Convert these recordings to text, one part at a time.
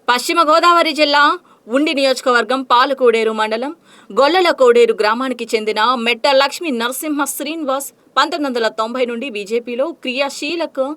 పశ్చిమ గోదావరి జిల్లా ఉండి నియోజకవర్గం పాలకోడేరు మండలం గొల్లల కోడేరు గ్రామానికి చెందిన మెట్ట లక్ష్మీ నరసింహ శ్రీనివాస్ 1990 నుండి బీజేపీలో క్రియాశీలక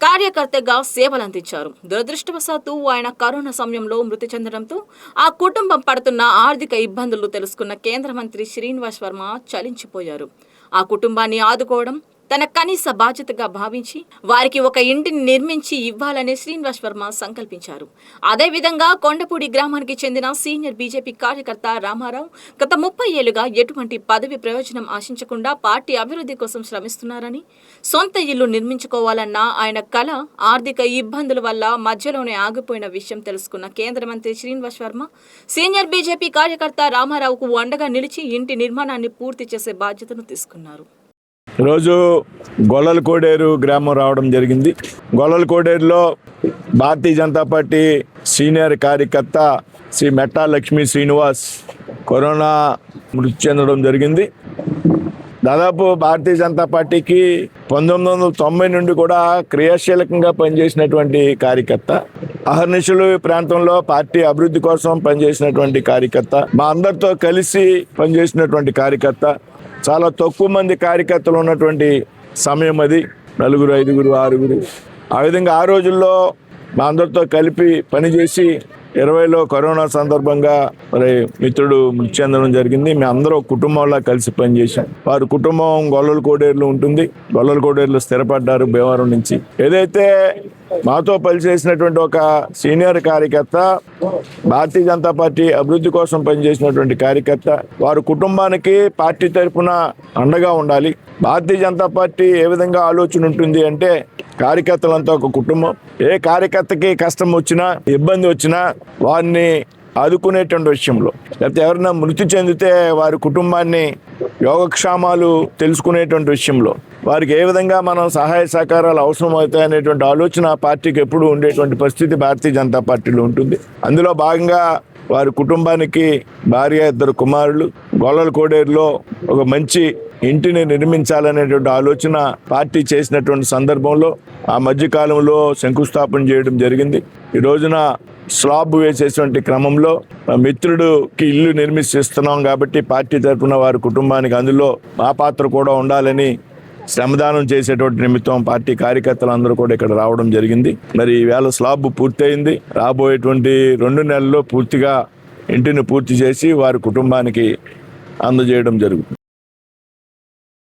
కార్యకర్తగా సేవలందించారు. దురదృష్టవశాత్తు ఆయన కరోనా సమయంలో మృతి చెందడంతో ఆ కుటుంబం పడుతున్న ఆర్థిక ఇబ్బందులు తెలుసుకున్న కేంద్ర మంత్రి శ్రీనివాస్ వర్మ చలించిపోయారు. ఆ కుటుంబాన్ని ఆదుకోవడం తన కనీస బాధ్యతగా భావించి వారికి ఒక ఇంటిని నిర్మించి ఇవ్వాలని శ్రీనివాస్ వర్మ సంకల్పించారు. అదేవిధంగా కొండపూడి గ్రామానికి చెందిన సీనియర్ బీజేపీ కార్యకర్త రామారావు గత 30 ఏళ్లుగా ఎటువంటి పదవి ప్రయోజనం ఆశించకుండా పార్టీ అభివృద్ధి కోసం శ్రమిస్తున్నారని, సొంత ఇల్లు నిర్మించుకోవాలన్న ఆయన కళ ఆర్థిక ఇబ్బందుల వల్ల మధ్యలోనే ఆగిపోయిన విషయం తెలుసుకున్న కేంద్ర మంత్రి శ్రీనివాస్ వర్మ సీనియర్ బీజేపీ కార్యకర్త రామారావుకు అండగా నిలిచి ఇంటి నిర్మాణాన్ని పూర్తి చేసే బాధ్యతను తీసుకున్నారు. ఈరోజు గొల్లల కోడేరు గ్రామం రావడం జరిగింది. గొల్లల కోడేరులో భారతీయ జనతా పార్టీ సీనియర్ కార్యకర్త శ్రీ మెట్ట లక్ష్మీ శ్రీనివాస్ కరోనా మృతి చెందడం జరిగింది. దాదాపు భారతీయ జనతా పార్టీకి 1990 నుండి కూడా క్రియాశీలకంగా పనిచేసినటువంటి కార్యకర్త, అహర్నిశలు ఈ ప్రాంతంలో పార్టీ అభివృద్ధి కోసం పనిచేసినటువంటి కార్యకర్త, మా అందరితో కలిసి పనిచేసినటువంటి కార్యకర్త. చాలా తక్కువ మంది కార్యకర్తలు ఉన్నటువంటి సమయం అది, 4, 5, 6. ఆ విధంగా ఆ రోజుల్లో మా అందరితో కలిపి పనిచేసి 20లో కరోనా సందర్భంగా మరి మిత్రుడు మృతి చెందడం జరిగింది. మేము అందరూ కుటుంబంలో కలిసి పనిచేసాం. వారి కుటుంబం గొల్లల కోడేరులో ఉంటుంది. గొల్లల కోడేరులో స్థిరపడ్డారు భీమవరం నుంచి. ఏదైతే మాతో పనిచేసినటువంటి ఒక సీనియర్ కార్యకర్త, భారతీయ జనతా పార్టీ అభివృద్ధి కోసం పనిచేసినటువంటి కార్యకర్త, వారి కుటుంబానికి పార్టీ తరఫున అండగా ఉండాలి. భారతీయ జనతా పార్టీ ఏ విధంగా ఆలోచన ఉంటుంది అంటే, కార్యకర్తలంతా ఒక కుటుంబం. ఏ కార్యకర్తకి కష్టం వచ్చినా, ఇబ్బంది వచ్చినా వారిని ఆదుకునేటువంటి విషయంలో, లేకపోతే ఎవరైనా మృతి చెందితే వారి కుటుంబాన్ని యోగక్షేమాలు తెలుసుకునేటువంటి విషయంలో, వారికి ఏ విధంగా మనం సహాయ సహకారాలు అవసరం అవుతాయి అనేటువంటి ఆలోచన పార్టీకి ఎప్పుడు ఉండేటువంటి పరిస్థితి భారతీయ జనతా పార్టీలో ఉంటుంది. అందులో భాగంగా వారి కుటుంబానికి భార్య, 2 కుమారులు గొల్లల కోడేరులో ఒక మంచి ఇంటిని నిర్మించాలనేటువంటి ఆలోచన పార్టీ చేసినటువంటి సందర్భంలో ఆ మధ్యకాలంలో శంకుస్థాపన చేయడం జరిగింది. ఈ రోజున స్లాబ్ వేసేటువంటి క్రమంలో మిత్రుడికి ఇల్లు నిర్మిస్తున్నాం కాబట్టి పార్టీ తరఫున వారి కుటుంబానికి అందులో మా పాత్ర కూడా ఉండాలని శ్రమదానం చేసేటువంటి నిమిత్తం పార్టీ కార్యకర్తలు అందరూ కూడా ఇక్కడ రావడం జరిగింది. మరి ఈవేళ స్లాబ్ పూర్తయింది. రాబోయేటువంటి 2 నెలల్లో పూర్తిగా ఇంటిని పూర్తి చేసి వారి కుటుంబానికి అందజేయడం జరుగుతుంది.